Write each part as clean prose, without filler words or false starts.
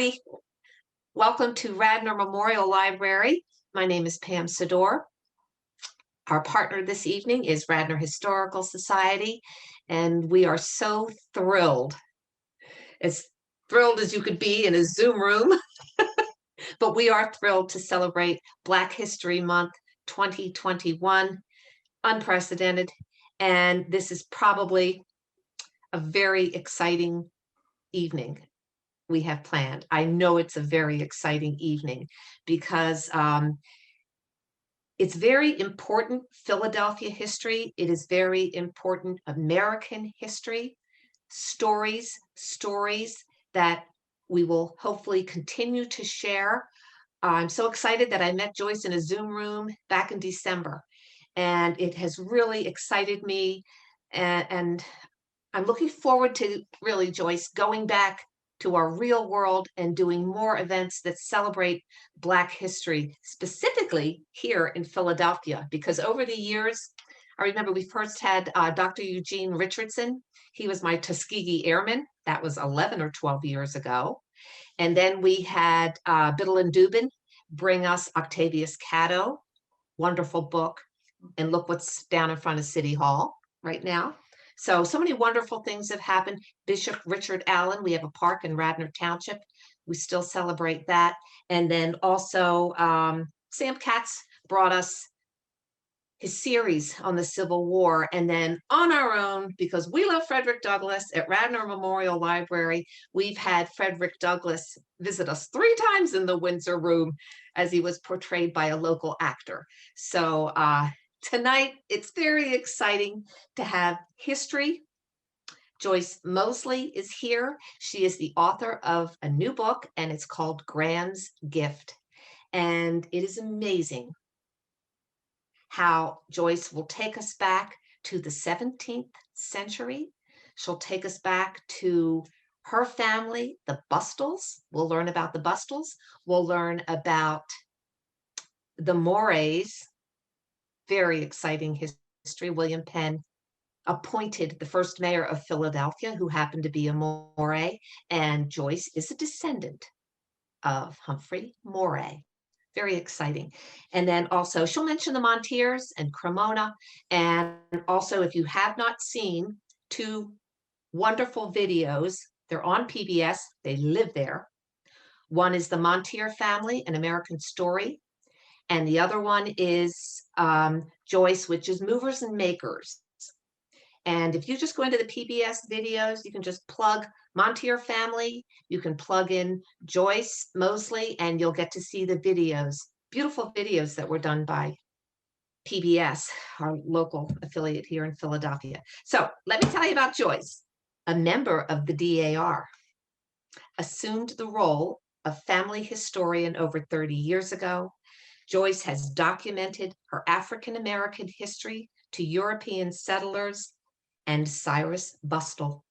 everybody. Welcome to Radnor Memorial Library. My name is Pam Sador. Our partner this evening is Radnor Historical Society, and we are so thrilled. As thrilled as you could be in a Zoom room, but we are thrilled to celebrate Black History Month 2021, unprecedented, and this is probably a very exciting evening we have planned. I know it's a very exciting evening because it's very important Philadelphia history. It is very important American history, stories that we will hopefully continue to share. I'm so excited that I met Joyce in a Zoom room back in December, and it has really excited me. And I'm looking forward to really, Joyce, going back to our real world and doing more events that celebrate Black history, specifically here in Philadelphia, because over the years, I remember we first had Dr. Eugene Richardson. He was my Tuskegee Airman. That was 11 or 12 years ago. And then we had Biddle and Dubin bring us Octavius Catto, wonderful book. And look what's down in front of City Hall right now. So many wonderful things have happened. Bishop Richard Allen, we have a park in Radnor Township. We still celebrate that. And then also Sam Katz brought us his series on the Civil War. And then on our own, because we love Frederick Douglass at Radnor Memorial Library, we've had Frederick Douglass visit us 3 times in the Windsor Room as he was portrayed by a local actor. So tonight, it's very exciting to have history. Joyce Mosley is here. She is the author of a new book, and it's called Grand's Gift. And it is amazing how Joyce will take us back to the 17th century. She'll take us back to her family, the Bustles. We'll learn about the Bustles. We'll learn about the Morays. Very exciting history. William Penn appointed the first mayor of Philadelphia, who happened to be a Moray, and Joyce is a descendant of Humphrey Moray. Very exciting. And then also she'll mention the Monteers and Cremona. And also, if you have not seen 2 wonderful videos, they're on PBS, they live there. One is the Monteer Family, An American Story. And the other one is Joyce, which is Movers and Makers. And if you just go into the PBS videos, you can just plug Monteer Family, you can plug in Joyce Mosley, and you'll get to see the videos, beautiful videos that were done by PBS, our local affiliate here in Philadelphia. So let me tell you about Joyce. A member of the DAR, assumed the role of family historian over 30 years ago. Joyce has documented her African-American history to European settlers and Cyrus Bustle.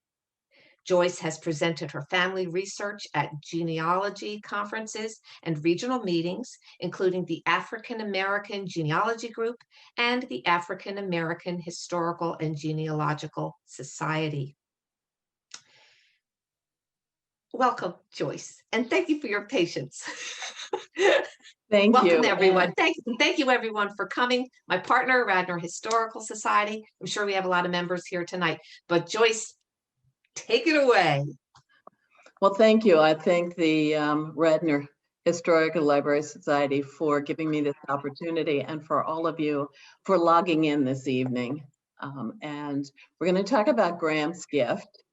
Joyce has presented her family research at genealogy conferences and regional meetings, including the African American Genealogy Group and the African American Historical and Genealogical Society. Welcome, Joyce, and thank you for your patience. Thank you. Welcome, everyone. Thank you, everyone, for coming. My partner, Radnor Historical Society. I'm sure we have a lot of members here tonight, but Joyce, take it away. Well, thank you. I thank the Radnor Historical Library Society for giving me this opportunity, and for all of you for logging in this evening. And we're going to talk about Grand's Gift.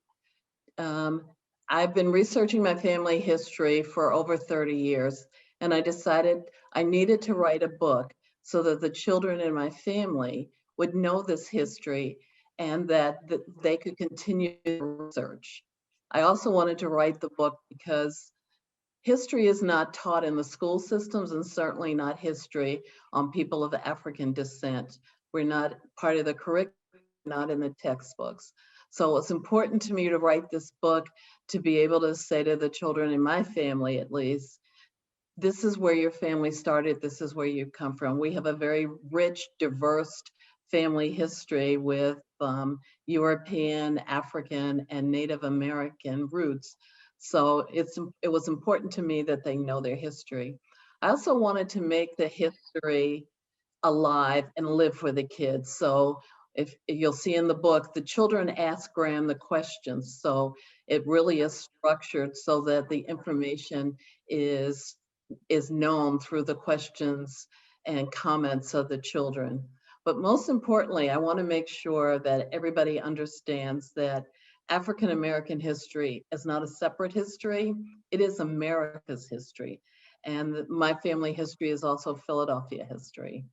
I've been researching my family history for over 30 years, and I decided I needed to write a book so that the children in my family would know this history and that they could continue research. I also wanted to write the book because history is not taught in the school systems, and certainly not history on people of African descent. We're not part of the curriculum, not in the textbooks. So it's important to me to write this book to be able to say to the children in my family, at least, this is where your family started, this is where you come from. We have a very rich, diverse family history with European, African, and Native American roots. So it was important to me that they know their history. I also wanted to make the history alive and live for the kids. So if you'll see in the book, the children ask Graham the questions. So it really is structured so that the information is known through the questions and comments of the children. But most importantly, I want to make sure that everybody understands that African American history is not a separate history. It is America's history. And my family history is also Philadelphia history.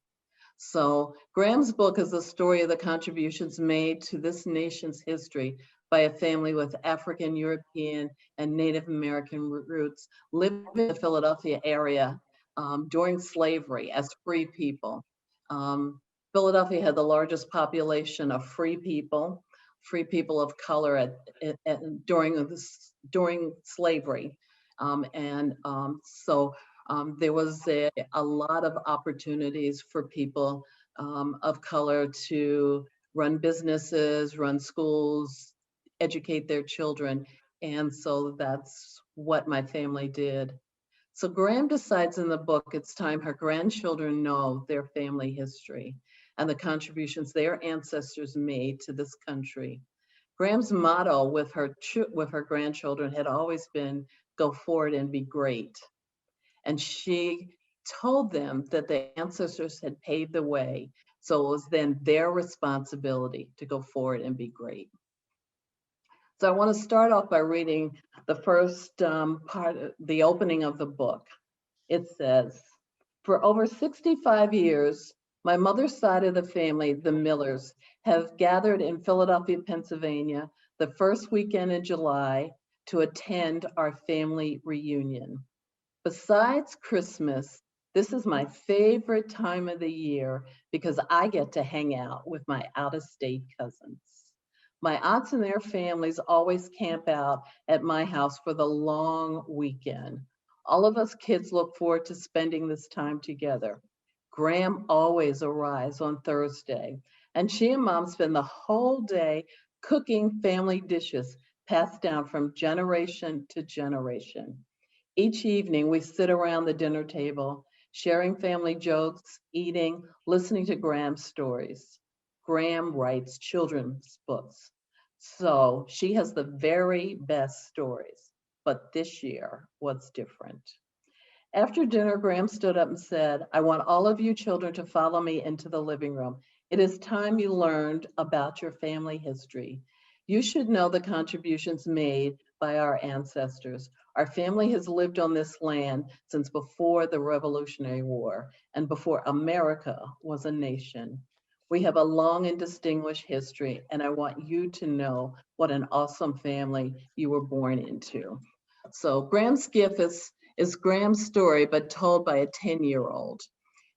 So Graham's book is the story of the contributions made to this nation's history by a family with African, European, and Native American roots living in the Philadelphia area during slavery as free people. Philadelphia had the largest population of free people of color during slavery. There was a lot of opportunities for people of color to run businesses, run schools, educate their children. And so that's what my family did. So Graham decides in the book it's time her grandchildren know their family history and the contributions their ancestors made to this country. Graham's motto with her grandchildren had always been, go forward and be great. And she told them that the ancestors had paved the way. So it was then their responsibility to go forward and be great. So I want to start off by reading the first part, the opening of the book. It says, for over 65 years, my mother's side of the family, the Millers, have gathered in Philadelphia, Pennsylvania, the first weekend in July to attend our family reunion. Besides Christmas, this is my favorite time of the year because I get to hang out with my out-of-state cousins. My aunts and their families always camp out at my house for the long weekend. All of us kids look forward to spending this time together. Graham always arrives on Thursday, and she and Mom spend the whole day cooking family dishes passed down from generation to generation. Each evening, we sit around the dinner table, sharing family jokes, eating, listening to Graham's stories. Graham writes children's books, so she has the very best stories. But this year was different. After dinner, Graham stood up and said, I want all of you children to follow me into the living room. It is time you learned about your family history. You should know the contributions made by our ancestors. Our family has lived on this land since before the Revolutionary War and before America was a nation. We have a long and distinguished history, and I want you to know what an awesome family you were born into. So Graham's gift is Graham's story, but told by a 10-year-old.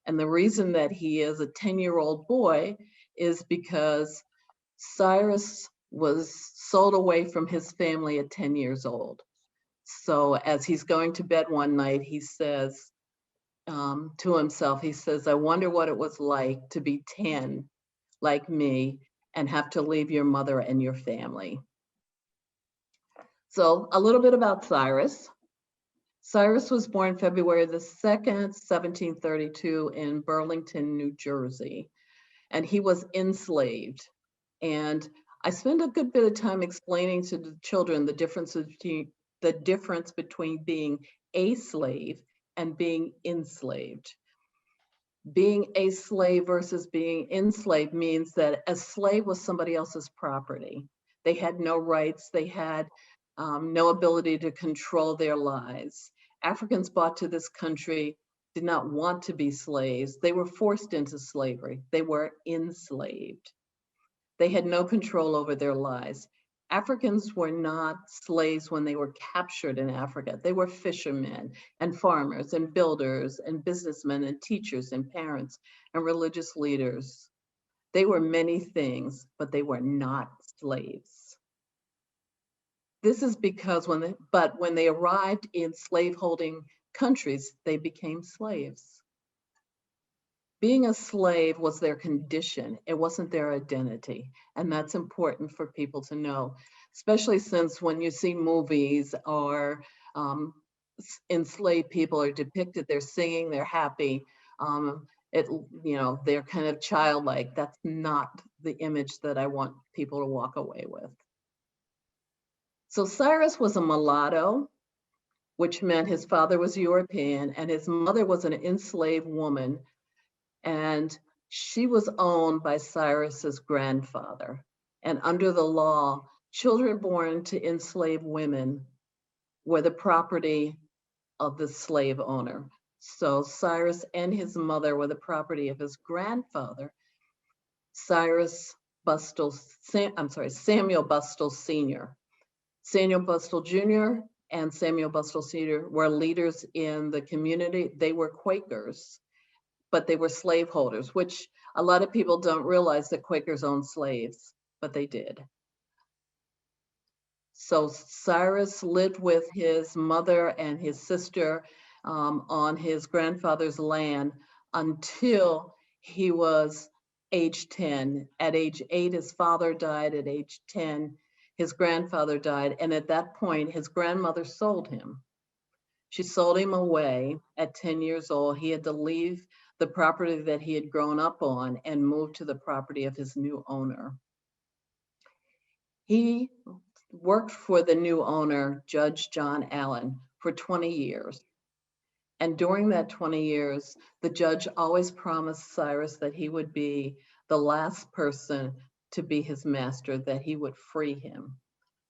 And the reason that he is a 10-year-old boy is because Cyrus was sold away from his family at 10 years old. So as he's going to bed one night, he says to himself, he says, I wonder what it was like to be 10 like me and have to leave your mother and your family. So a little bit about Cyrus. Cyrus was born February the 2nd, 1732 in Burlington, New Jersey, and he was enslaved. And I spend a good bit of time explaining to the children the difference between being a slave and being enslaved. Being a slave versus being enslaved means that a slave was somebody else's property. They had no rights, they had no ability to control their lives. Africans brought to this country did not want to be slaves. They were forced into slavery. They were enslaved. They had no control over their lives. Africans were not slaves when they were captured in Africa. They were fishermen and farmers and builders and businessmen and teachers and parents and religious leaders. They were many things, but they were not slaves. This is because when they arrived in slaveholding countries, they became slaves. Being a slave was their condition. It wasn't their identity. And that's important for people to know. especially since when you see movies or enslaved people are depicted, they're singing, they're happy. It, they're kind of childlike. That's not the image that I want people to walk away with. So Cyrus was a mulatto, which meant his father was European and his mother was an enslaved woman, and she was owned by Cyrus's grandfather. And under the law, children born to enslaved women were the property of the slave owner. So Cyrus and his mother were the property of his grandfather, Samuel Bustle Sr. Samuel Bustle Jr. and Samuel Bustle Sr. were leaders in the community. They were Quakers, but they were slaveholders, which a lot of people don't realize that Quakers owned slaves, but they did. So Cyrus lived with his mother and his sister on his grandfather's land until he was age 10. At age 8, his father died. At age 10, his grandfather died. And at that point, his grandmother sold him. She sold him away at 10 years old. He had to leave the property that he had grown up on and move to the property of his new owner. He worked for the new owner, Judge John Allen, for 20 years. And during that 20 years, the judge always promised Cyrus that he would be the last person to be his master, that he would free him.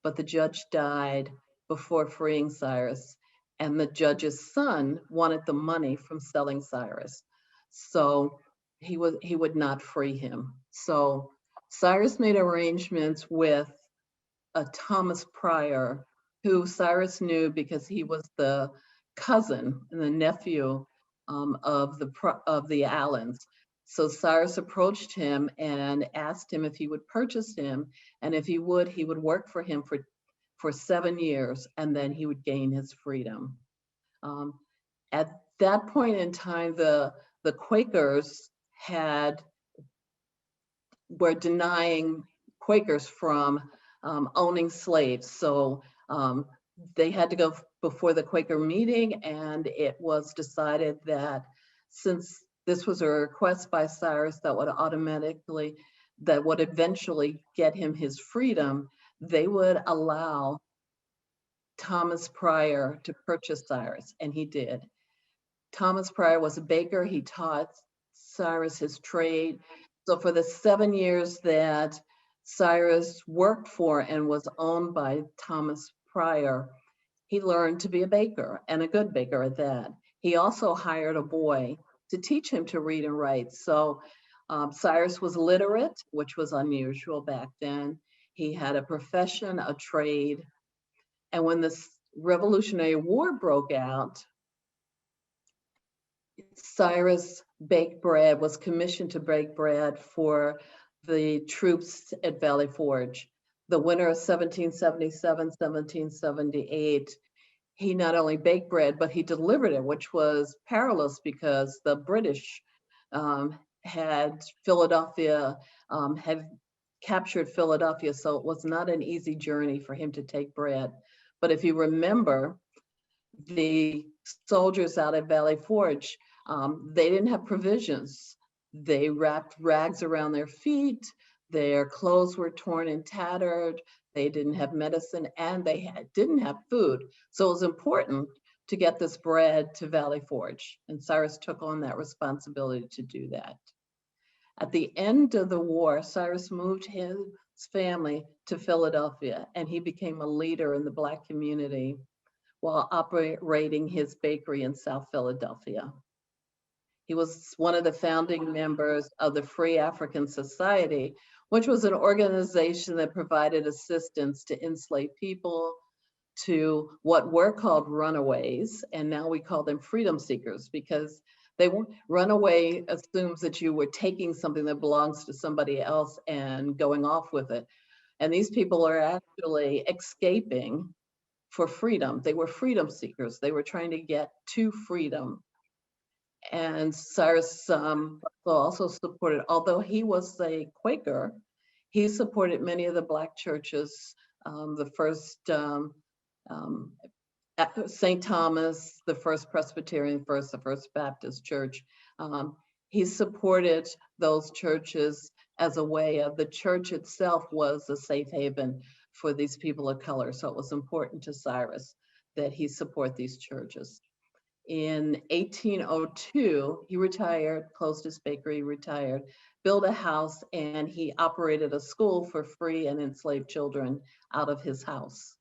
But the judge died before freeing Cyrus, and the judge's son wanted the money from selling Cyrus. So he would not free him. So Cyrus made arrangements with Thomas Pryor, who Cyrus knew because he was the cousin and the nephew of the Allens. So Cyrus approached him and asked him if he would purchase him, and if he would work for him for 7 years, and then he would gain his freedom. At that point in time, the Quakers were denying Quakers from owning slaves. So they had to go before the Quaker meeting, and it was decided that since this was a request by Cyrus that would eventually get him his freedom, they would allow Thomas Pryor to purchase Cyrus, and he did. Thomas Pryor was a baker. He taught Cyrus his trade. So for the 7 years that Cyrus worked for and was owned by Thomas Pryor, he learned to be a baker, and a good baker at that. He also hired a boy to teach him to read and write. So Cyrus was literate, which was unusual back then. He had a profession, a trade. And when the Revolutionary War broke out, Cyrus was commissioned to bake bread for the troops at Valley Forge. The winter of 1777, 1778, he not only baked bread, but he delivered it, which was perilous because the British had captured Philadelphia, so it was not an easy journey for him to take bread. But if you remember, the soldiers out at Valley Forge, they didn't have provisions. They wrapped rags around their feet. Their clothes were torn and tattered. They didn't have medicine, and they didn't have food. So it was important to get this bread to Valley Forge, and Cyrus took on that responsibility to do that. At the end of the war, Cyrus moved his family to Philadelphia, and he became a leader in the Black community while operating his bakery in South Philadelphia. He was one of the founding members of the Free African Society, which was an organization that provided assistance to enslaved people, to what were called runaways, and now we call them freedom seekers, because runaway assumes that you were taking something that belongs to somebody else and going off with it. And these people are actually escaping for freedom. They were freedom seekers. They were trying to get to freedom. And Cyrus also supported, although he was a Quaker, he supported many of the Black churches the first St. Thomas, the First Presbyterian, the First Baptist Church. He supported those churches as a way of, the church itself was a safe haven for these people of color. So it was important to Cyrus that he support these churches. In 1802, he retired, closed his bakery, retired, built a house, and he operated a school for free and enslaved children out of his house.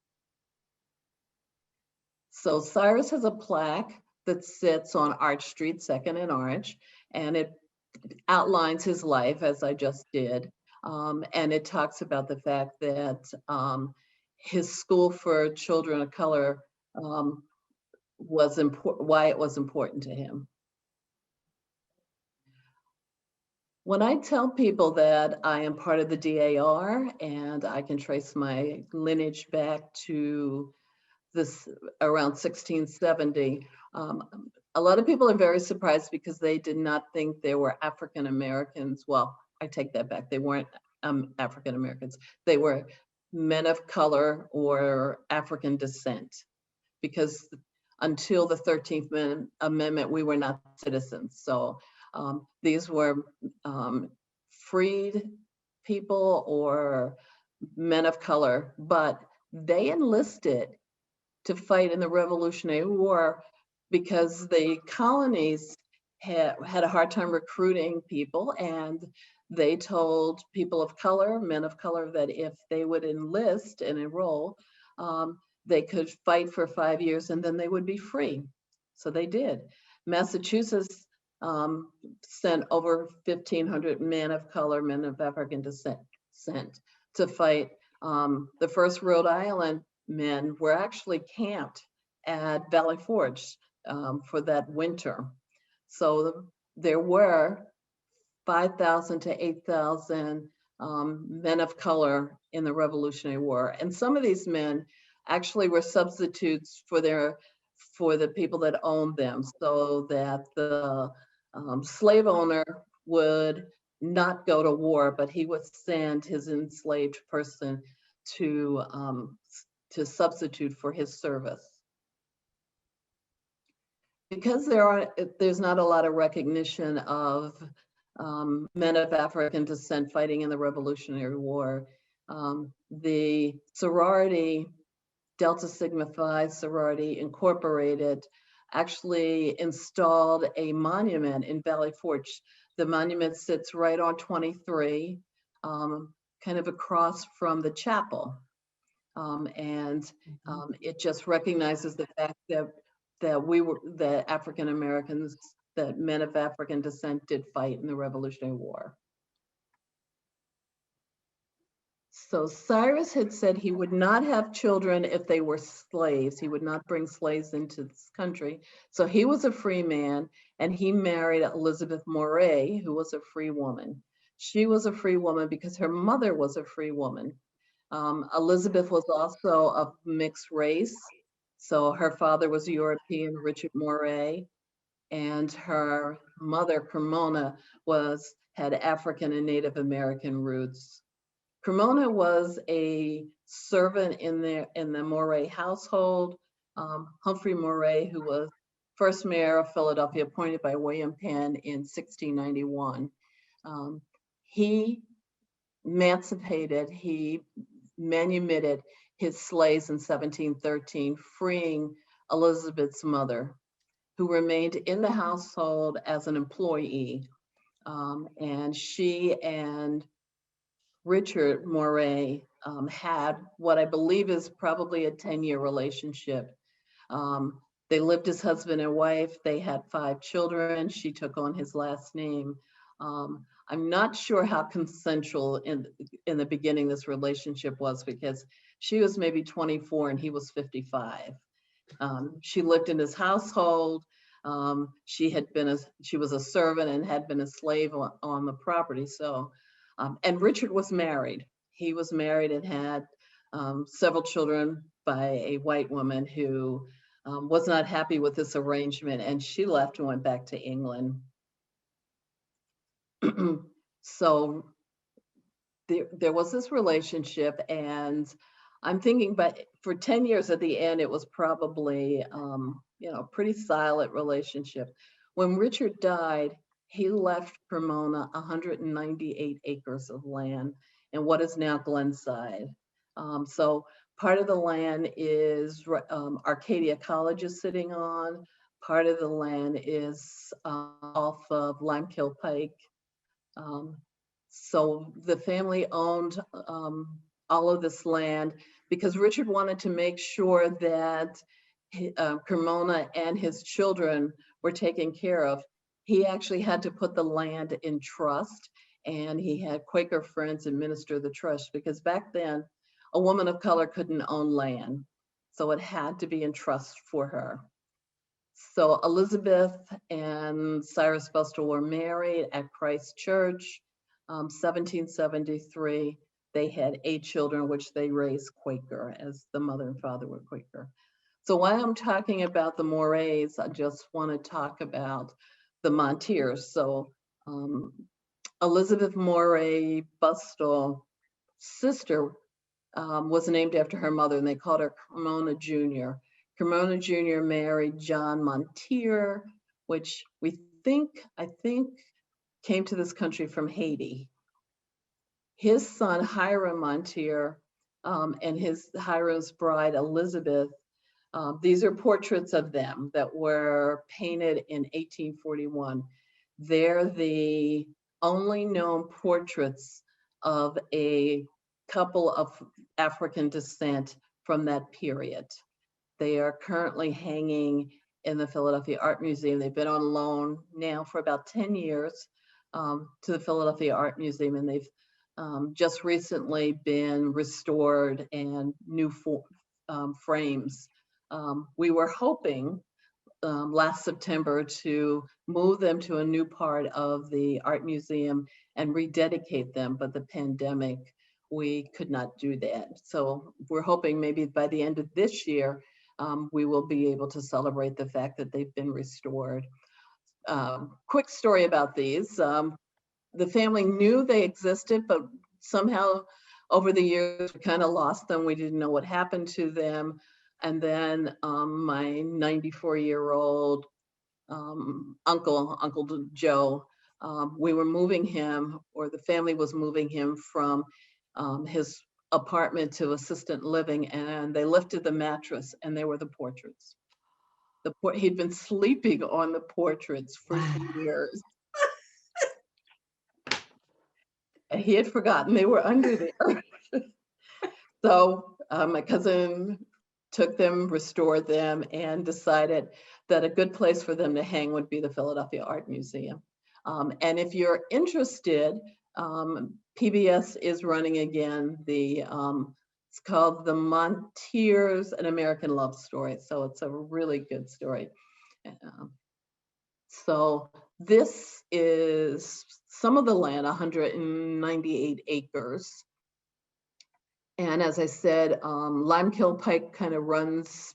So Cyrus has a plaque that sits on Arch Street, 2nd and Arch, and it outlines his life, as I just did. And it talks about the fact that his school for children of color was important, why it was important to him. When I tell people that I am part of the DAR and I can trace my lineage back to this around 1670, a lot of people are very surprised because they did not think there were African Americans. Well, I take that back. They weren't African Americans. They were men of color or African descent, because until the 13th Amendment, we were not citizens. So these were freed people or men of color, but they enlisted to fight in the Revolutionary War because the colonies had a hard time recruiting people, and they told people of color, men of color, that if they would enlist and enroll, they could fight for 5 years and then they would be free. So they did. Massachusetts sent over 1,500 men of color, men of African descent, to fight. The first Rhode Island men were actually camped at Valley Forge for that winter. So there were 5,000 to 8,000 men of color in the Revolutionary War. And some of these men actually were substitutes for the people that owned them, so that the slave owner would not go to war, but he would send his enslaved person to substitute for his service. Because there's not a lot of recognition of men of African descent fighting in the Revolutionary War, the sorority, Delta Sigma Phi sorority Incorporated, actually installed a monument in Valley Forge. The monument sits right on 23, kind of across from the chapel. It just recognizes the fact that African Americans, that men of African descent did fight in the Revolutionary War. So Cyrus had said he would not have children if they were slaves. He would not bring slaves into this country. So he was a free man, and he married Elizabeth Moray, who was a free woman. She was a free woman because her mother was a free woman. Elizabeth was also of mixed race. So her father was European, Richard Moray, and her mother, Cremona, had African and Native American roots. Cremona was a servant in the Moray household. Humphrey Moray, who was first mayor of Philadelphia, appointed by William Penn in 1691. He emancipated, he manumitted his slaves in 1713, freeing Elizabeth's mother, who remained in the household as an employee. And she and Richard Moray had what I believe is probably a 10-year relationship. They lived as husband and wife. They had 5 children. She took on his last name. I'm not sure how consensual in the beginning this relationship was, because she was maybe 24 and he was 55. She lived in his household. She was a servant and had been a slave on the property. So, and Richard was married. He was married and had several children by a white woman who was not happy with this arrangement, and she left and went back to England. So there was this relationship, and I'm thinking, but for 10 years at the end, it was probably, pretty silent relationship. When Richard died, he left Cremona 198 acres of land in what is now Glenside. So part of the land is Arcadia College is sitting on. Part of the land is off of Limekiln Pike. So the family owned all of this land because Richard wanted to make sure that Cremona and his children were taken care of. He actually had to put the land in trust, and he had Quaker friends administer the trust because back then a woman of color couldn't own land. So it had to be in trust for her. So Elizabeth and Cyrus Bustle were married at Christ Church, 1773. They had 8 children, which they raised Quaker, as the mother and father were Quaker. So while I'm talking about the Morays, I just want to talk about the Monteers. So Elizabeth Moray Bustle, sister, was named after her mother, and they called her Cremona Jr. Cremona Jr. married John Monteer, which I think came to this country from Haiti. His son, Hiram Monteer, and Hiram's bride, Elizabeth, these are portraits of them that were painted in 1841. They're the only known portraits of a couple of African descent from that period. They are currently hanging in the Philadelphia Art Museum. They've been on loan now for about 10 years to the Philadelphia Art Museum, and they've just recently been restored and new frames. We were hoping last September to move them to a new part of the art museum and rededicate them, but the pandemic, we could not do that. So we're hoping maybe by the end of this year, we will be able to celebrate the fact that they've been restored. Quick story about these. The family knew they existed, but somehow over the years, we kind of lost them. We didn't know what happened to them. And then my 94-year-old Uncle Joe, we were moving him, or the family was moving him from his apartment to assistant living, and they lifted the mattress, and they were the portraits. He'd been sleeping on the portraits for years. And he had forgotten they were under there. So my cousin took them, restored them, and decided that a good place for them to hang would be the Philadelphia Art Museum. And if you're interested, PBS is running again it's called The Monteers, An American Love Story. So it's a really good story. So this is some of the land, 198 acres. And as I said, Limekiln Pike kind of runs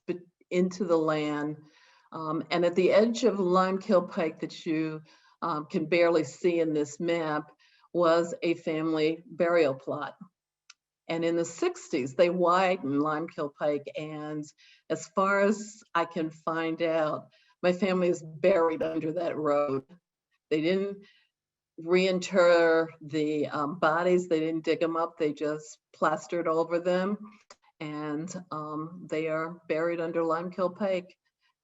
into the land. And at the edge of Limekiln Pike that you can barely see in this map was a family burial plot. And in the 60s, they widened Limekiln Pike. And as far as I can find out, my family is buried under that road. They didn't reinter the bodies. They didn't dig them up. They just plastered over them. And they are buried under Limekiln Pike,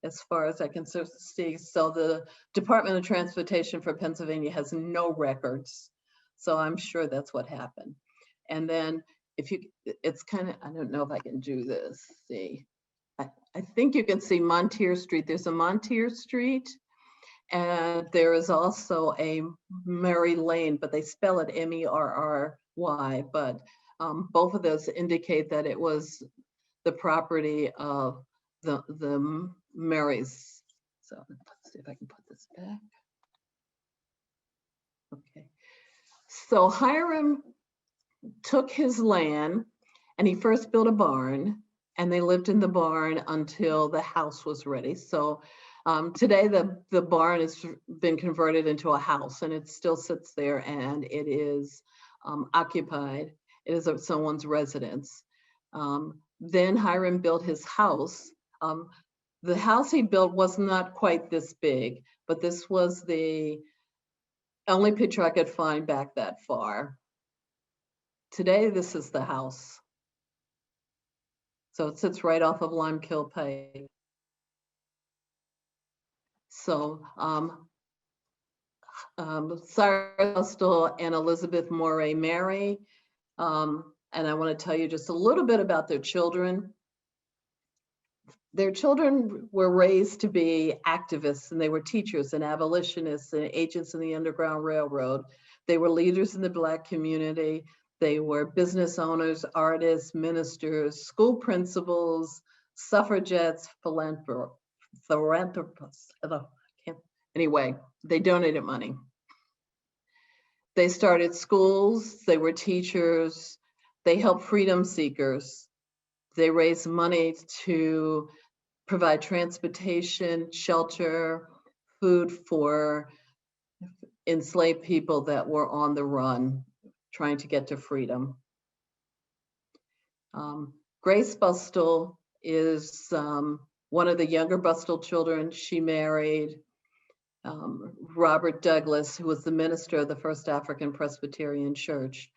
as far as I can see. So the Department of Transportation for Pennsylvania has no records. So I'm sure that's what happened. And then it's kind of, I don't know if I can do this. See, I think you can see Monteer Street. There's a Monteer Street, and there is also a Murray Lane, but they spell it M-E-R-R-Y. But both of those indicate that it was the property of the Murrays. So let's see if I can put this back. Okay. So Hiram took his land and he first built a barn, and they lived in the barn until the house was ready. So today the barn has been converted into a house, and it still sits there, and it is occupied. It is someone's residence. Then Hiram built his house. The house he built was not quite this big, but this was the only picture I could find back that far. Today, this is the house. So it sits right off of Limekiln Pike. So Cyrus Bustle and Elizabeth Moray marry. And I want to tell you just a little bit about their children. Their children were raised to be activists, and they were teachers and abolitionists and agents in the Underground Railroad. They were leaders in the Black community. They were business owners, artists, ministers, school principals, suffragettes, philanthropists. Anyway, they donated money. They started schools, they were teachers, they helped freedom seekers. They raised money to provide transportation, shelter, food for enslaved people that were on the run, trying to get to freedom. Grace Bustle is one of the younger Bustle children. She married Robert Douglas, who was the minister of the First African Presbyterian Church.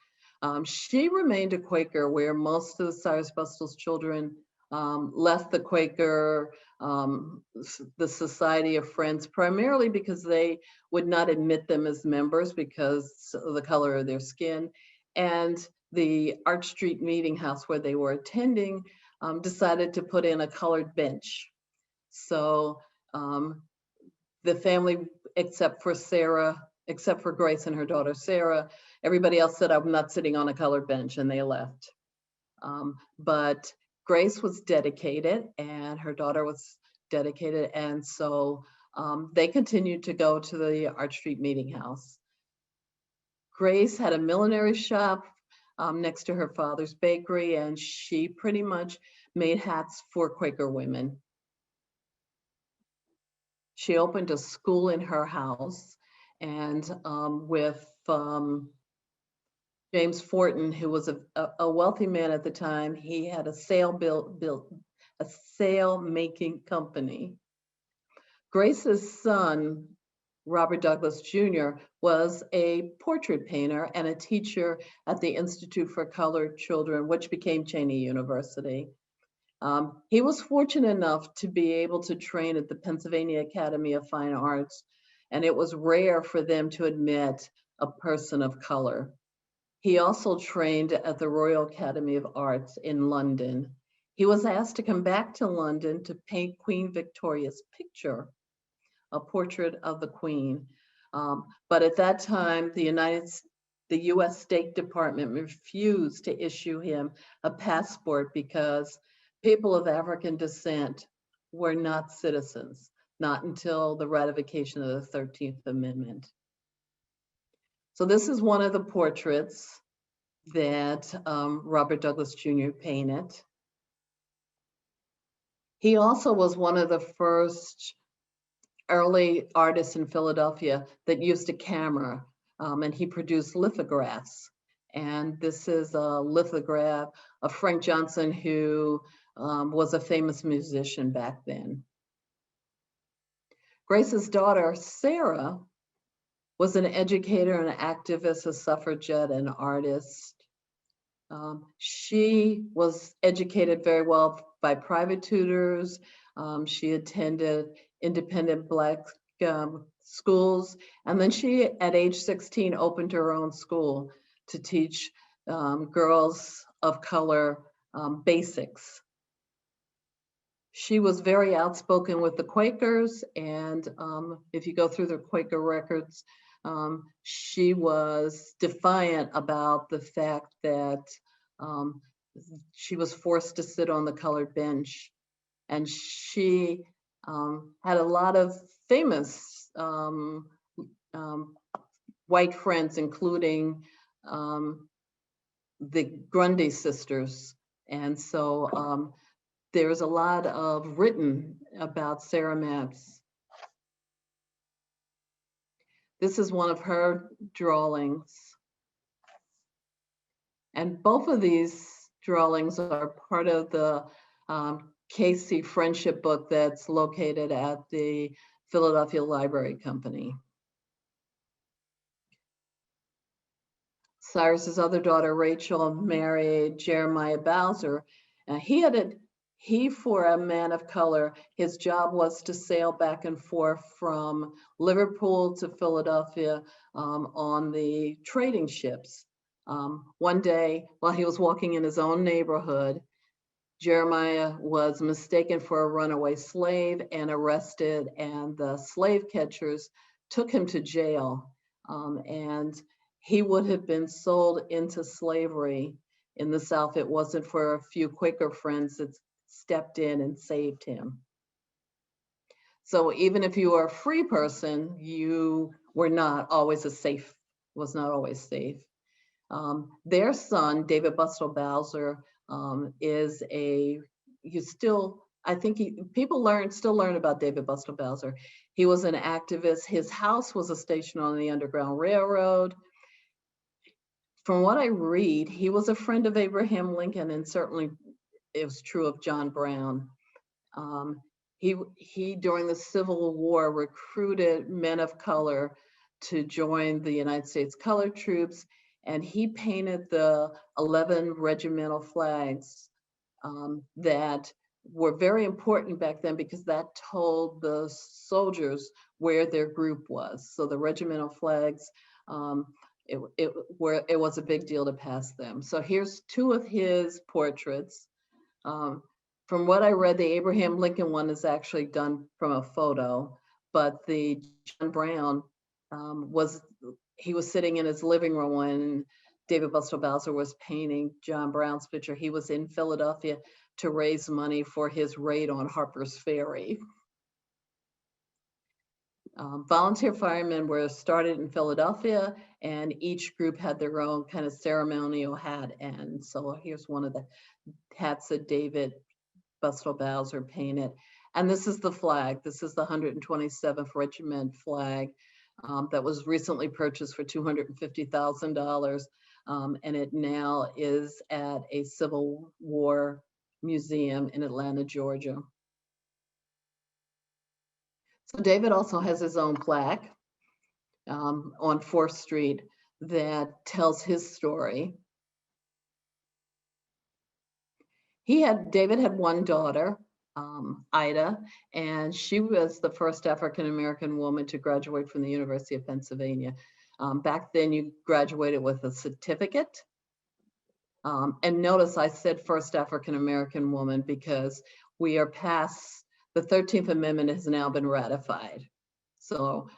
She remained a Quaker, where most of the Cyrus Bustle's children left the Quaker, the Society of Friends, primarily because they would not admit them as members because of the color of their skin. And the Arch Street Meeting House where they were attending decided to put in a colored bench. So the family, except for Grace and her daughter Sarah, everybody else said, I'm not sitting on a colored bench, and they left. But Grace was dedicated and her daughter was dedicated, and so they continued to go to the Arch Street Meeting House. Grace had a millinery shop next to her father's bakery, and she pretty much made hats for Quaker women. She opened a school in her house, and with James Fortin, who was a wealthy man at the time, he had a sail making company. Grace's son, Robert Douglas Jr., was a portrait painter and a teacher at the Institute for Colored Children, which became Cheyney University. He was fortunate enough to be able to train at the Pennsylvania Academy of Fine Arts, and it was rare for them to admit a person of color. He also trained at the Royal Academy of Arts in London. He was asked to come back to London to paint Queen Victoria's picture, a portrait of the Queen. But at that time, the US State Department refused to issue him a passport because people of African descent were not citizens, not until the ratification of the 13th Amendment. So this is one of the portraits that Robert Douglas Jr. painted. He also was one of the first early artists in Philadelphia that used a camera, and he produced lithographs. And this is a lithograph of Frank Johnson, who was a famous musician back then. Grace's daughter, Sarah, was an educator, an activist, a suffragette, an artist. She was educated very well by private tutors. She attended independent Black schools. And then she, at age 16, opened her own school to teach girls of color basics. She was very outspoken with the Quakers, and if you go through the Quaker records, she was defiant about the fact that she was forced to sit on the colored bench. And she had a lot of famous white friends, including the Grundy sisters. And so there's a lot of written about Sarah Mapps. This is one of her drawings. And both of these drawings are part of the Casey Friendship Book that's located at the Philadelphia Library Company. Cyrus's other daughter, Rachel, married Jeremiah Bowser. He, for a man of color, his job was to sail back and forth from Liverpool to Philadelphia on the trading ships. One day, while he was walking in his own neighborhood, Jeremiah was mistaken for a runaway slave and arrested, and the slave catchers took him to jail. And he would have been sold into slavery in the South. It wasn't for a few Quaker friends that stepped in and saved him. So even if you were a free person, you were not always was not always safe. Their son, David Bustle Bowser, is I think people still learn about David Bustle Bowser. He was an activist. His house was a station on the Underground Railroad. From what I read, he was a friend of Abraham Lincoln, and certainly it was true of John Brown. He during the Civil War recruited men of color to join the United States colored troops, and he painted the 11 regimental flags that were very important back then, because that told the soldiers where their group was. So the regimental flags, it was a big deal to pass them. So here's two of his portraits. From what I read, the Abraham Lincoln one is actually done from a photo, but the John Brown he was sitting in his living room when David Bustle Bowser was painting John Brown's picture. He was in Philadelphia to raise money for his raid on Harper's Ferry. Volunteer firemen were started in Philadelphia, and each group had their own kind of ceremonial hat. And so here's one of the hats that David Bustle Bowser painted. And this is the flag. This is the 127th Regiment flag that was recently purchased for $250,000. And it now is at a Civil War museum in Atlanta, Georgia. So David also has his own plaque on 4th Street that tells his story. David had one daughter, Ida, and she was the first African-American woman to graduate from the University of Pennsylvania. Back then you graduated with a certificate. And notice I said first African-American woman because we are past, the 13th Amendment has now been ratified. So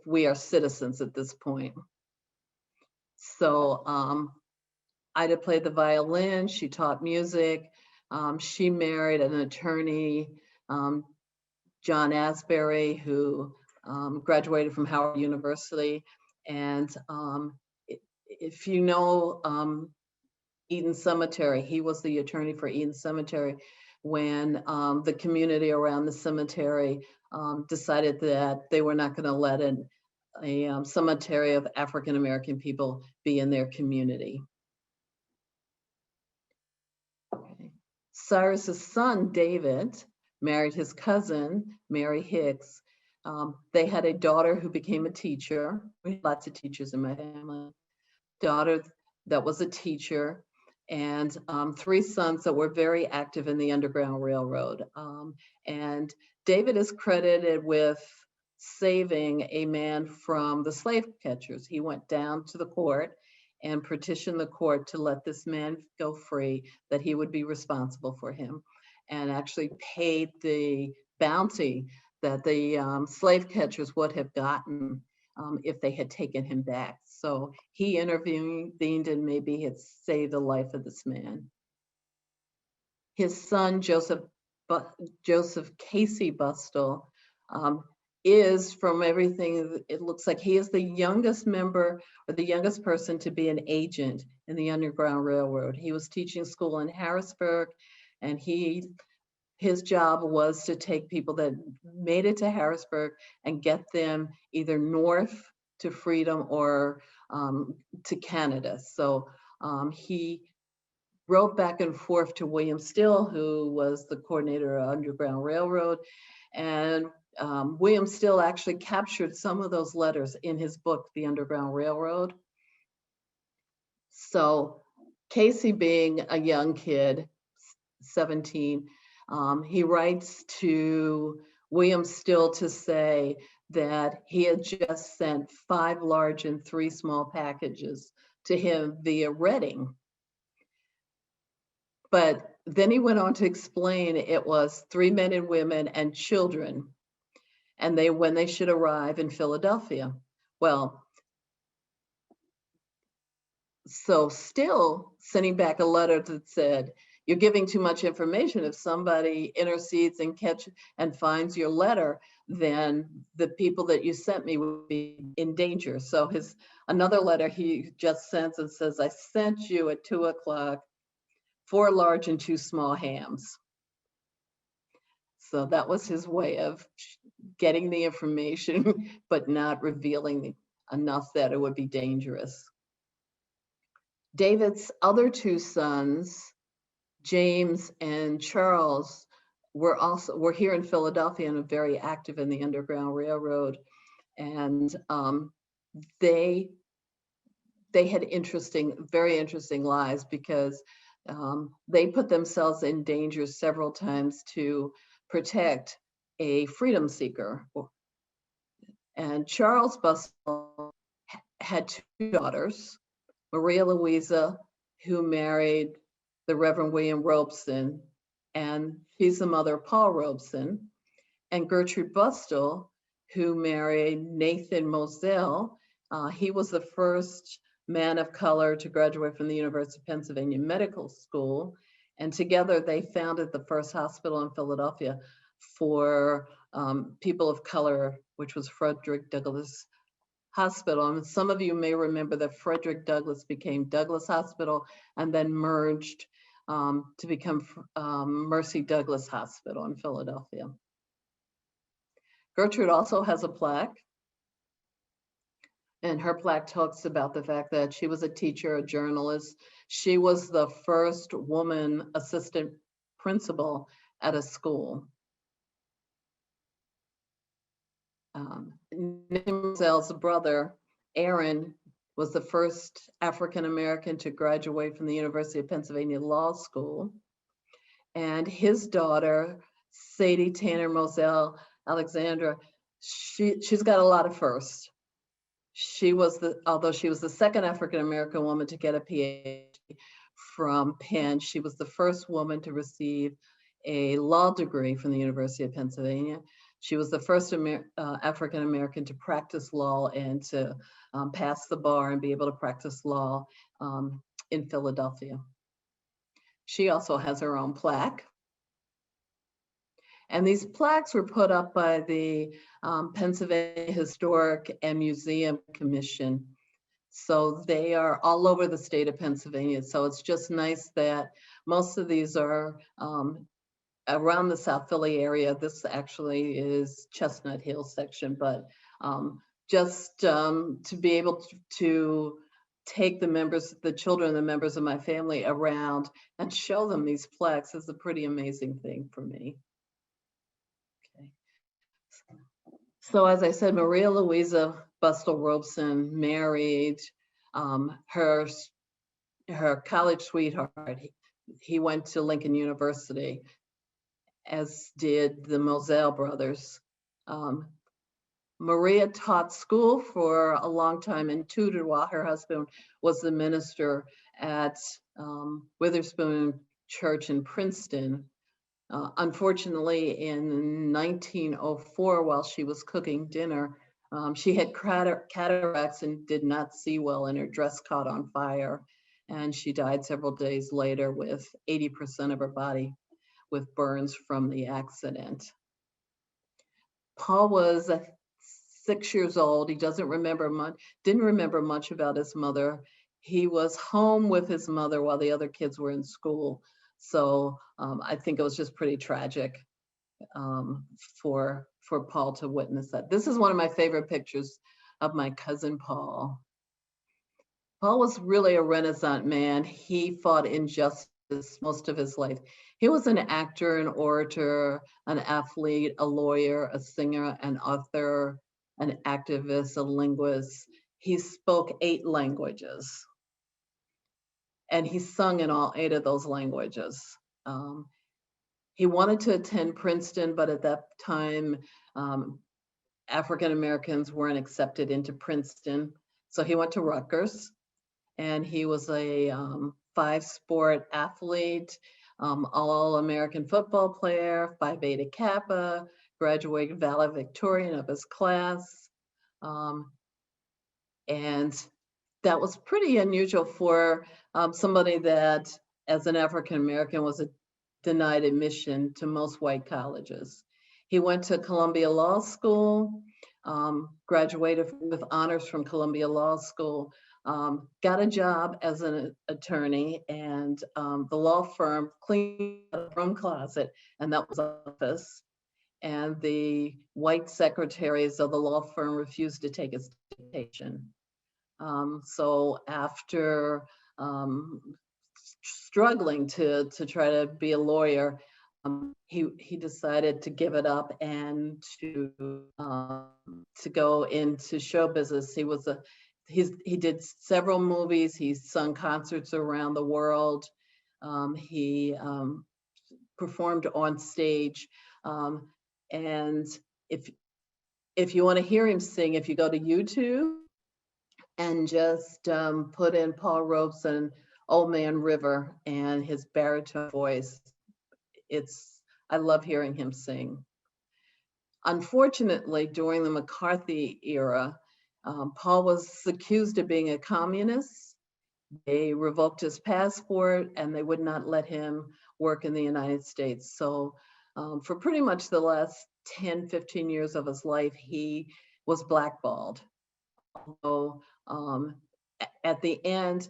we are citizens at this point. So Ida played the violin, she taught music. She married an attorney, John Asbury, who graduated from Howard University. And if you know Eden Cemetery, he was the attorney for Eden Cemetery when the community around the cemetery decided that they were not going to let a cemetery of African-American people be in their community. Okay. Cyrus's son, David, married his cousin, Mary Hicks. They had a daughter who became a teacher. We had lots of teachers in my family. Daughter that was a teacher, and 3 sons that were very active in the Underground Railroad. And David is credited with saving a man from the slave catchers. He went down to the court and petitioned the court to let this man go free, that he would be responsible for him, and actually paid the bounty that the slave catchers would have gotten if they had taken him back. So he intervened and maybe had saved the life of this man. His son, Joseph Casey Bustle, is, from everything, it looks like he is the youngest member or the youngest person to be an agent in the Underground Railroad. He was teaching school in Harrisburg, and his job was to take people that made it to Harrisburg and get them either north to freedom or to Canada. So he wrote back and forth to William Still, who was the coordinator of Underground Railroad. And William Still actually captured some of those letters in his book, The Underground Railroad. So Casey, being a young kid, 17, he writes to William Still to say that he had just sent 5 large and 3 small packages to him via Reading. But then he went on to explain it was 3 men and women and children, and when they should arrive in Philadelphia. Well, so Still sending back a letter that said, you're giving too much information. If somebody intercedes and finds your letter, then the people that you sent me would be in danger. So another letter he just sends and says, I sent you at 2 o'clock 4 large and 2 small hams. So that was his way of getting the information, but not revealing enough that it would be dangerous. David's other 2 sons, James and Charles, were here in Philadelphia and are very active in the Underground Railroad. And they had very interesting lives, because they put themselves in danger several times to protect a freedom seeker. And Charles Bustle had 2 daughters, Maria Louisa, who married the Reverend William Robeson, and she's the mother of Paul Robeson, and Gertrude Bustle, who married Nathan Moselle. He was the first man of color to graduate from the University of Pennsylvania Medical School, and together they founded the first hospital in Philadelphia for people of color, which was Frederick Douglass Hospital. And some of you may remember that Frederick Douglass became Douglass Hospital and then merged to become Mercy Douglass Hospital in Philadelphia. Gertrude also has a plaque, and her plaque talks about the fact that she was a teacher, a journalist. She was the first woman assistant principal at a school. Moselle's brother, Aaron, was the first African-American to graduate from the University of Pennsylvania Law School. And his daughter, Sadie Tanner Moselle Alexandra, she's got a lot of firsts. Although she was the second African-American woman to get a PhD from Penn, she was the first woman to receive a law degree from the University of Pennsylvania. She was the first African-American to practice law and to pass the bar and be able to practice law in Philadelphia. She also has her own plaque. And these plaques were put up by the Pennsylvania Historic and Museum Commission. So they are all over the state of Pennsylvania. So it's just nice that most of these are around the South Philly area. This actually is Chestnut Hill section, but just to be able to take the children, the members of my family around and show them these plaques is a pretty amazing thing for me. Okay. So as I said, Maria Louisa Bustle Robeson married her college sweetheart. He went to Lincoln University, as did the Moselle brothers. Maria taught school for a long time and tutored while her husband was the minister at Witherspoon Church in Princeton. Unfortunately, in 1904, while she was cooking dinner, she had cataracts and did not see well, and her dress caught on fire. And she died several days later with 80% of her body with burns from the accident. Paul was 6 years old. He didn't remember much about his mother. He was home with his mother while the other kids were in school. So I think it was just pretty tragic for Paul to witness that. This is one of my favorite pictures of my cousin Paul. Paul was really a Renaissance man. He fought injustice most of his life. He was an actor, an orator, an athlete, a lawyer, a singer, an author, an activist, a linguist. He spoke 8 languages, and he sung in all 8 of those languages. He wanted to attend Princeton, but at that time, African Americans weren't accepted into Princeton. So he went to Rutgers, and he was a 5-sport athlete, all-American football player, Phi Beta Kappa, graduated valedictorian of his class. And that was pretty unusual for somebody that, as an African American, was denied admission to most white colleges. He went to Columbia Law School, graduated with honors from Columbia Law School, got a job as an attorney, and the law firm cleaned the broom closet, and that was office. And the white secretaries of the law firm refused to take his dictation. So after struggling to try to be a lawyer, he decided to give it up and to go into show business. He did several movies. He sung concerts around the world. He performed on stage. And if you want to hear him sing, if you go to YouTube and just put in Paul Robeson, Old Man River, and his baritone voice, I love hearing him sing. Unfortunately, during the McCarthy era, Paul was accused of being a communist. They revoked his passport, and they would not let him work in the United States. So for pretty much the last 10, 15 years of his life, he was blackballed. Although at the end,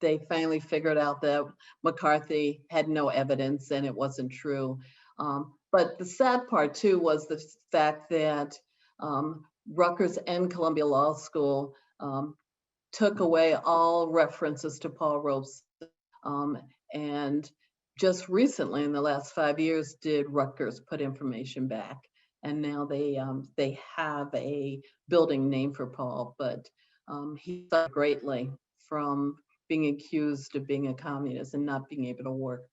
they finally figured out that McCarthy had no evidence and it wasn't true. But the sad part too was the fact that Rutgers and Columbia Law School took away all references to Paul Robeson. And just recently, in the last 5 years, did Rutgers put information back. And now they have a building named for Paul, but he suffered greatly from being accused of being a communist and not being able to work.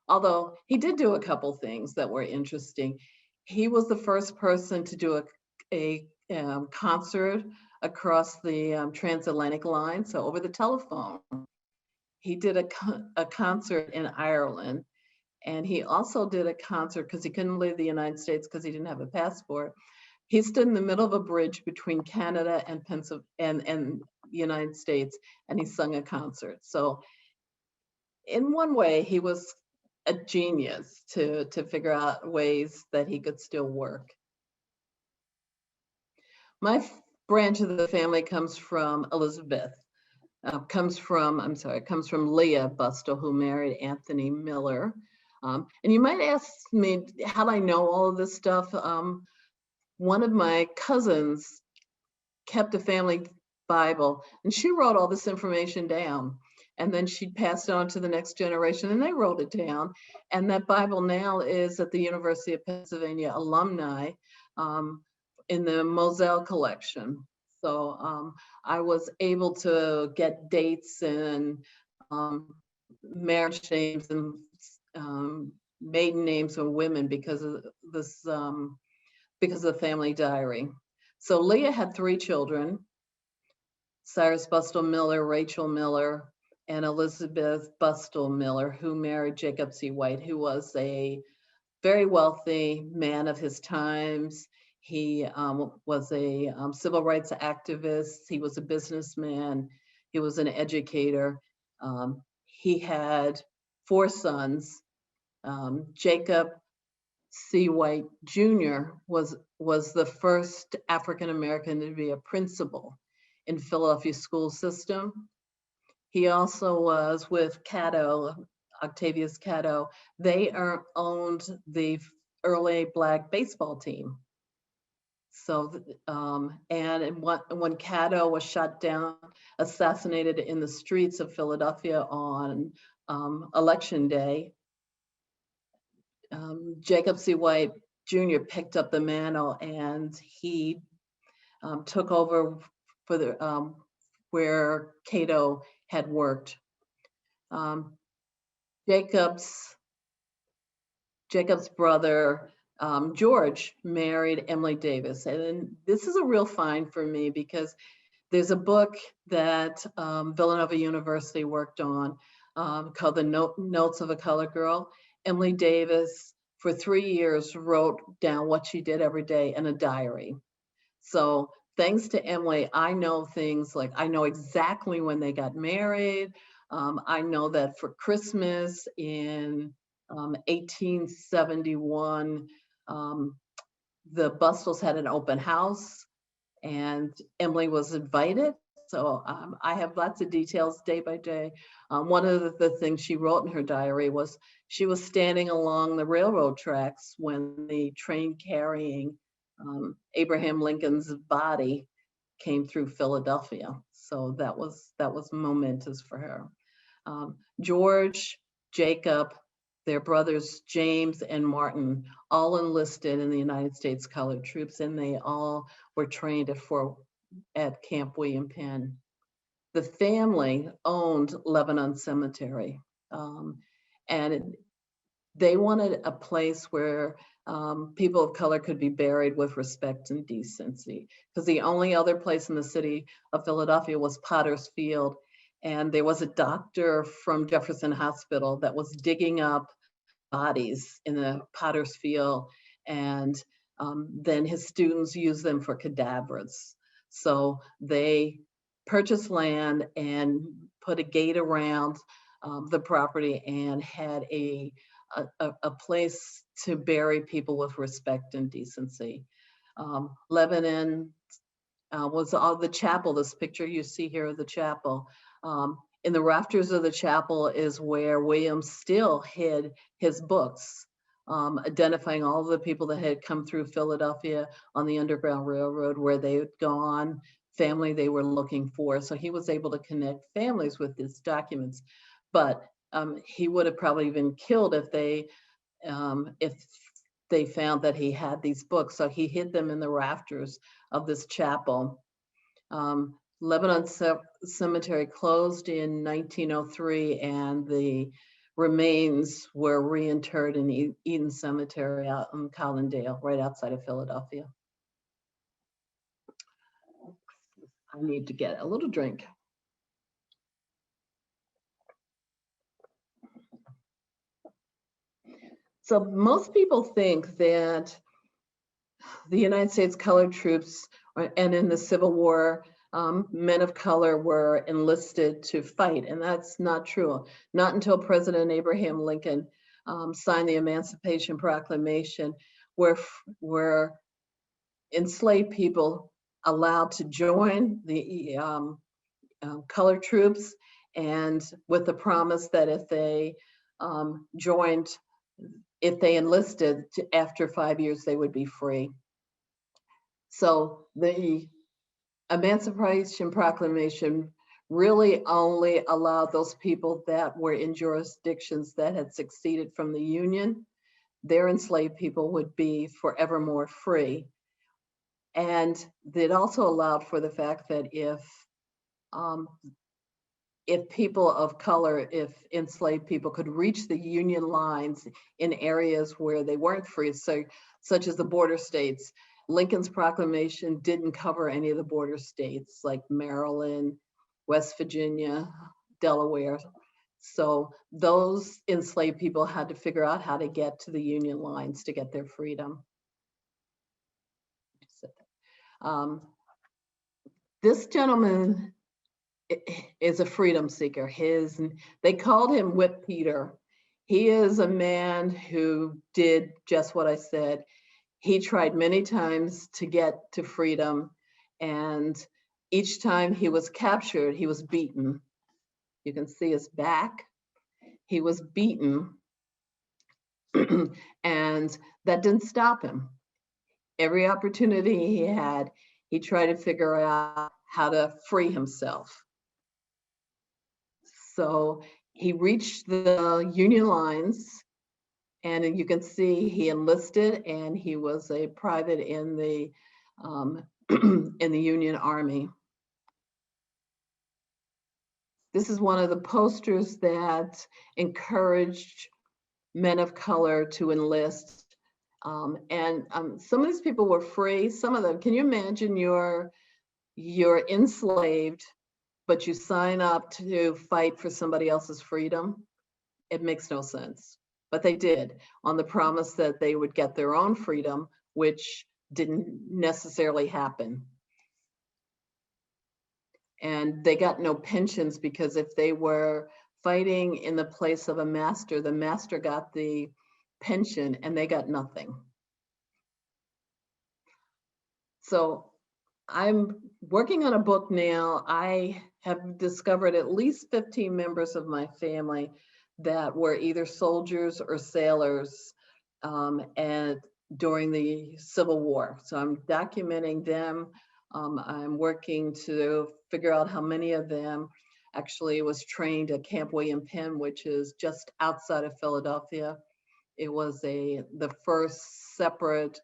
Although he did do a couple things that were interesting. He was the first person to do a concert across the transatlantic line, so over the telephone. He did a concert in Ireland, and he also did a concert because he couldn't leave the United States because he didn't have a passport. He stood in the middle of a bridge between Canada and the United States, and he sung a concert. So in one way, he was a genius to figure out ways that he could still work. My branch of the family comes from Elizabeth. Comes from Leah Bustle, who married Anthony Miller. And you might ask me, how do I know all of this stuff? One of my cousins kept a family Bible, and she wrote all this information down. And then she passed it on to the next generation, and they wrote it down. And that Bible now is at the University of Pennsylvania alumni in the Moselle collection. So I was able to get dates and marriage names and maiden names of women because of this, because of the family diary. So Leah had 3 children: Cyrus Bustle Miller, Rachel Miller, and Elizabeth Bustle Miller, who married Jacob C. White, who was a very wealthy man of his times. He was a civil rights activist. He was a businessman. He was an educator. He had 4 sons. Jacob C. White Jr. was the first African American to be a principal in Philadelphia school system. He also was with Cato, Octavius Cato. They owned the early Black baseball team. So, and when Caddo was shot down, assassinated in the streets of Philadelphia on election day, Jacob C. White Jr. picked up the mantle, and he took over for the where Cato had worked. Jacob's brother George married Emily Davis, and this is a real find for me because there's a book that Villanova University worked on called The Notes of a Colored Girl. Emily Davis, for 3 years, wrote down what she did every day in a diary. So thanks to Emily, I know things like, I know exactly when they got married. I know that for Christmas in 1871, the Bustles had an open house and Emily was invited. So I have lots of details day by day. One of the things she wrote in her diary was she was standing along the railroad tracks when the train carrying Abraham Lincoln's body came through Philadelphia. So that was momentous for her. George, Jacob, their brothers James and Martin, all enlisted in the United States Colored Troops, and they all were trained at Camp William Penn. The family owned Lebanon Cemetery, and they wanted a place where people of color could be buried with respect and decency, because the only other place in the city of Philadelphia was Potter's Field, and there was a doctor from Jefferson Hospital that was digging up bodies in the Potter's Field, and then his students used them for cadavers. So they purchased land and put a gate around the property and had a place to bury people with respect and decency. Lebanon was the chapel. This picture you see here of the chapel. In the rafters of the chapel is where William Still hid his books, identifying all the people that had come through Philadelphia on the Underground Railroad, where they had gone, family they were looking for. So he was able to connect families with these documents. But he would have probably been killed if they found that he had these books. So he hid them in the rafters of this chapel. Lebanon Cemetery closed in 1903, and the remains were reinterred in Eden Cemetery out in Collindale, right outside of Philadelphia. I need to get a little drink. So most people think that the United States Colored Troops and in the Civil War, men of color were enlisted to fight, and that's not true. Not until President Abraham Lincoln signed the Emancipation Proclamation were enslaved people allowed to join the colored troops, and with the promise that if they enlisted, after 5 years, they would be free. So the Emancipation Proclamation really only allowed those people that were in jurisdictions that had seceded from the Union. Their enslaved people would be forevermore free. And it also allowed for the fact that if people of color, if enslaved people could reach the Union lines in areas where they weren't free, so such as the border states, Lincoln's proclamation didn't cover any of the border states like Maryland, West Virginia, Delaware. So those enslaved people had to figure out how to get to the Union lines to get their freedom. This gentleman is a freedom seeker. They called him Whip Peter. He is a man who did just what I said. He tried many times to get to freedom, and each time he was captured, he was beaten. You can see his back. He was beaten, and that didn't stop him. every opportunity he had, he tried to figure out how to free himself. So he reached the Union lines, and you can see he enlisted, and he was a private in the in the Union Army. This is one of the posters that encouraged men of color to enlist. Some of these people were free. Some of them, can you imagine you're enslaved, but you sign up to fight for somebody else's freedom? It makes no sense. But they did, on the promise that they would get their own freedom, which didn't necessarily happen. And they got no pensions, because if they were fighting in the place of a master, the master got the pension and they got nothing. So I'm working on a book now. I have discovered at least 15 members of my family that were either soldiers or sailors and during the Civil War. So I'm documenting them. I'm working to figure out how many of them actually was trained at Camp William Penn, which is just outside of Philadelphia. It was the first separate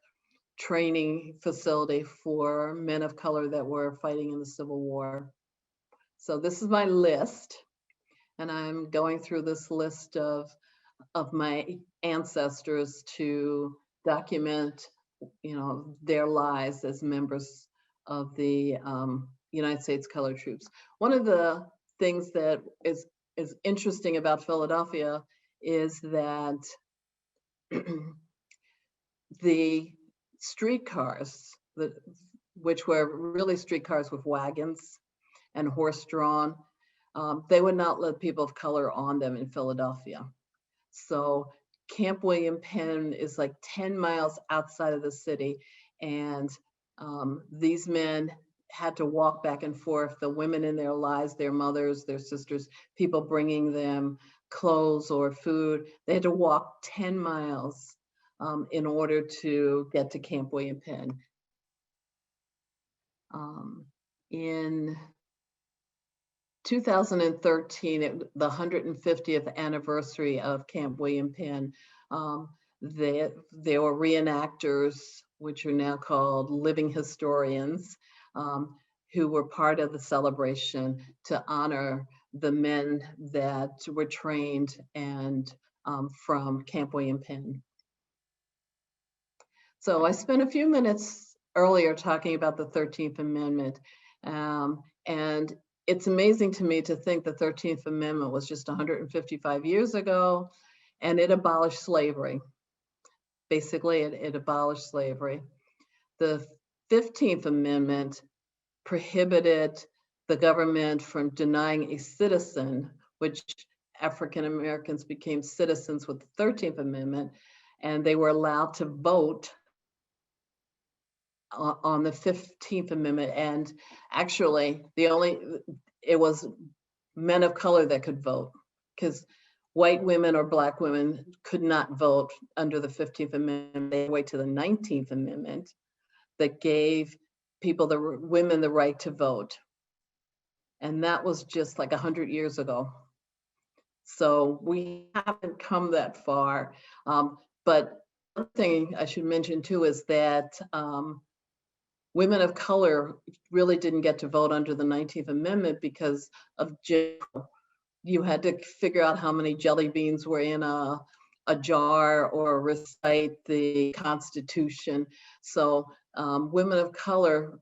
training facility for men of color that were fighting in the Civil War. So this is my list, and I'm going through this list of my ancestors to document, their lives as members of the United States Colored Troops. One of the things that is interesting about Philadelphia is that the streetcars, which were really streetcars with wagons and horse-drawn, they would not let people of color on them in Philadelphia. So Camp William Penn is like 10 miles outside of the city, and these men had to walk back and forth, the women in their lives, their mothers, their sisters, people bringing them clothes or food. They had to walk 10 miles in order to get to Camp William Penn. In 2013, the 150th anniversary of Camp William Penn, there were reenactors, which are now called living historians, who were part of the celebration to honor the men that were trained and from Camp William Penn. So I spent a few minutes earlier talking about the 13th Amendment, and it's amazing to me to think the 13th Amendment was just 155 years ago, and it abolished slavery. Basically, it abolished slavery. The 15th Amendment prohibited the government from denying a citizen, which African Americans became citizens with the 13th Amendment, and they were allowed to vote on the 15th Amendment. And actually, it was men of color that could vote, because white women or Black women could not vote under the 15th Amendment. They wait to the 19th Amendment that gave women the right to vote. And that was just like 100 years ago. So we haven't come that far. But one thing I should mention too is that women of color really didn't get to vote under the 19th Amendment because of Jim Crow. You had to figure out how many jelly beans were in a jar or recite the Constitution. So women of color,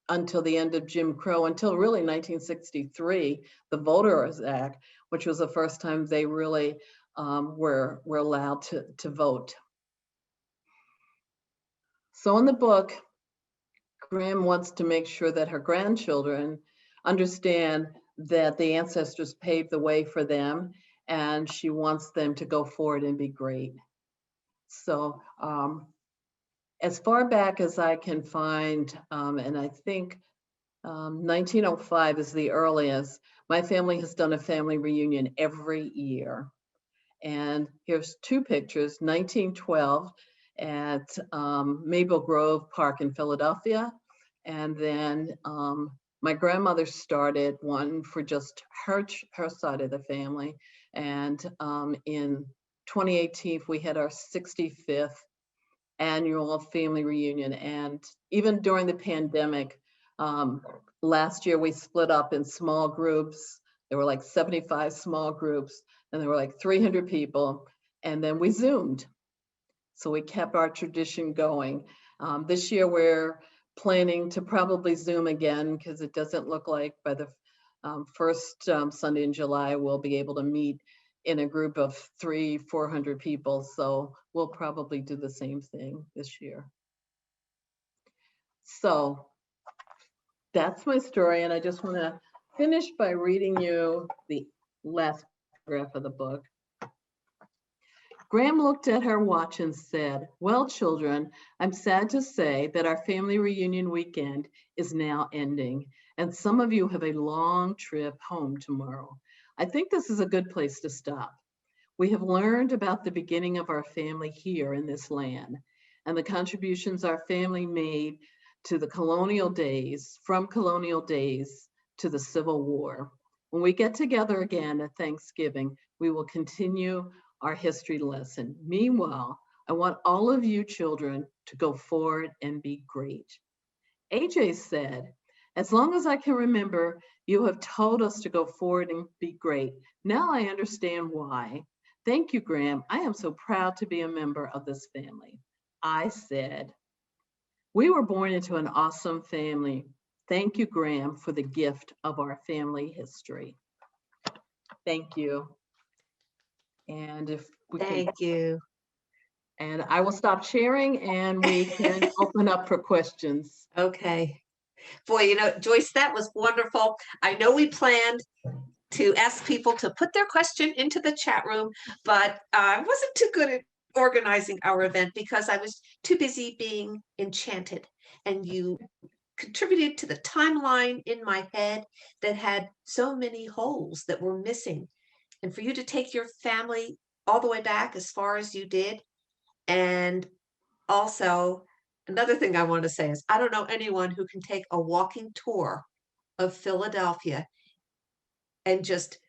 until the end of Jim Crow, until really 1963, the Voters Act, which was the first time they really were allowed to vote. So in the book, Graham wants to make sure that her grandchildren understand that the ancestors paved the way for them, and she wants them to go forward and be great. So as far back as I can find, and I think 1905 is the earliest, my family has done a family reunion every year. And here's two pictures, 1912, at Maple Grove Park in Philadelphia. And then my grandmother started one for just her side of the family. And in 2018, we had our 65th annual family reunion. And even during the pandemic, last year we split up in small groups. There were like 75 small groups, and there were like 300 people. And then we Zoomed. So we kept our tradition going. This year we're planning to probably Zoom again, because it doesn't look like by the first Sunday in July we'll be able to meet in a group of 300-400 people. So we'll probably do the same thing this year. So that's my story, and I just want to finish by reading you the last paragraph of the book. Graham looked at her watch and said, "Well, children, I'm sad to say that our family reunion weekend is now ending, and some of you have a long trip home tomorrow. I think this is a good place to stop. We have learned about the beginning of our family here in this land, and the contributions our family made to the colonial days, from colonial days to the Civil War. When we get together again at Thanksgiving, we will continue our history lesson. Meanwhile, I want all of you children to go forward and be great." AJ said, "As long as I can remember, you have told us to go forward and be great. Now I understand why. Thank you, Graham. I am so proud to be a member of this family." I said, "We were born into an awesome family. Thank you, Graham, for the gift of our family history." Thank you. And if we can, Thank you. and I will stop sharing and we can open up for questions. Okay. Boy, you know, Joyce, that was wonderful. I know we planned to ask people to put their question into the chat room, but I wasn't too good at organizing our event because I was too busy being enchanted. And you contributed to the timeline in my head that had so many holes that were missing. And for you to take your family all the way back as far as you did. And also, another thing I want to say is I don't know anyone who can take a walking tour of Philadelphia and just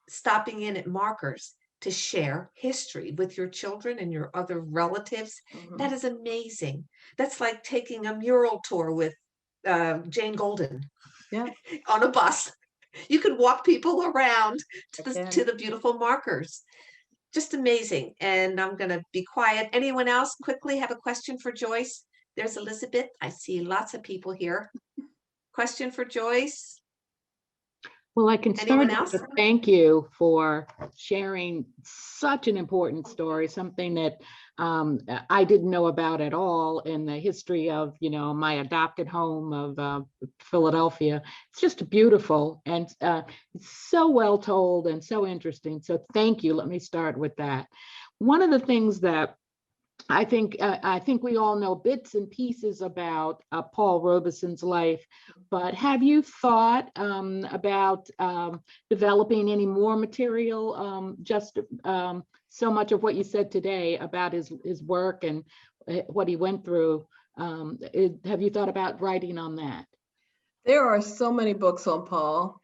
stopping in at markers to share history with your children and your other relatives. That is amazing. That's like taking a mural tour with Jane Golden. Yeah. On a bus. You could walk people around to the beautiful markers. Just amazing. And I'm going to be quiet. Anyone else quickly have a question for Joyce? There's Elizabeth. I see lots of people here. Question for Joyce? Well, I can start with a thank you for sharing such an important story, something that I didn't know about at all in the history of, you know, my adopted home of Philadelphia. It's just beautiful and it's so well told and so interesting. So thank you. Let me start with that. One of the things that I think we all know bits and pieces about Paul Robeson's life, but have you thought about developing any more material? So much of what you said today about his work and what he went through. Have you thought about writing on that? There are so many books on Paul.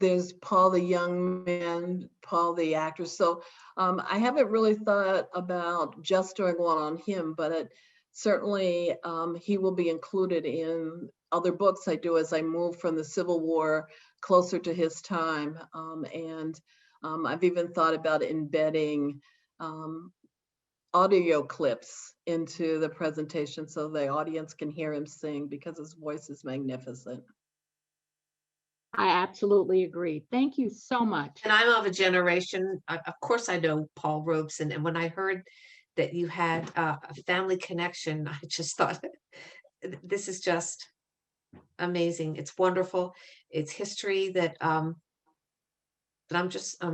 There's Paul the young man, Paul the actor. So I haven't really thought about just doing one on him, but certainly he will be included in other books I do as I move from the Civil War closer to his time. I've even thought about embedding audio clips into the presentation so the audience can hear him sing, because his voice is magnificent. I absolutely agree. Thank you so much. And I'm of a generation, of course I know Paul Robeson, and when I heard that you had a family connection, I just thought, this is just amazing. It's wonderful. It's history that I'm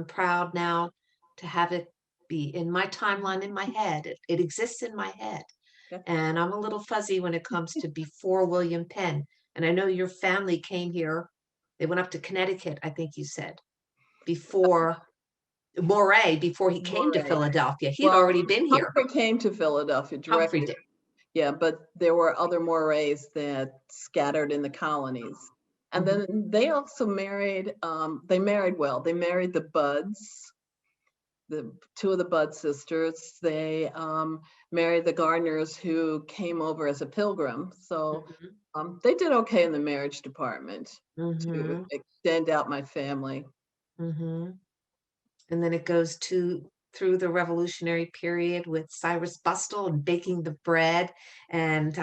proud now to have it be in my timeline in my head. It exists in my head. And I'm a little fuzzy when it comes to before William Penn. And I know your family came here. They went up to Connecticut, I think you said, before Moray before he came to Moray. Philadelphia. He had already been here. Humphrey came to Philadelphia Humphrey directly. did. Yeah, but there were other Morays that scattered in the colonies. And then they also married, they married well. They married the Budds, the two of the Budd sisters. They married the Gardners, who came over as a pilgrim. So they did okay in the marriage department to extend out my family. And then it goes through the Revolutionary period with Cyrus Bustle and baking the bread. And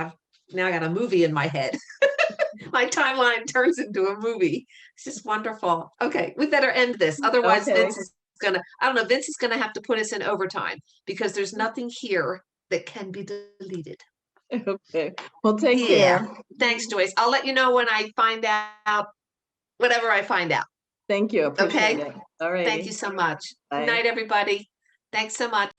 now I got a movie in my head. My timeline turns into a movie. It's just wonderful. Okay, we better end this. Otherwise, Vince is Vince is gonna have to put us in overtime because there's nothing here that can be deleted. Okay, well, take care. Thanks, Joyce. I'll let you know when I find out whatever I find out. Thank you. Appreciate it. All right. Thank you so much. Bye. Good night, everybody. Thanks so much.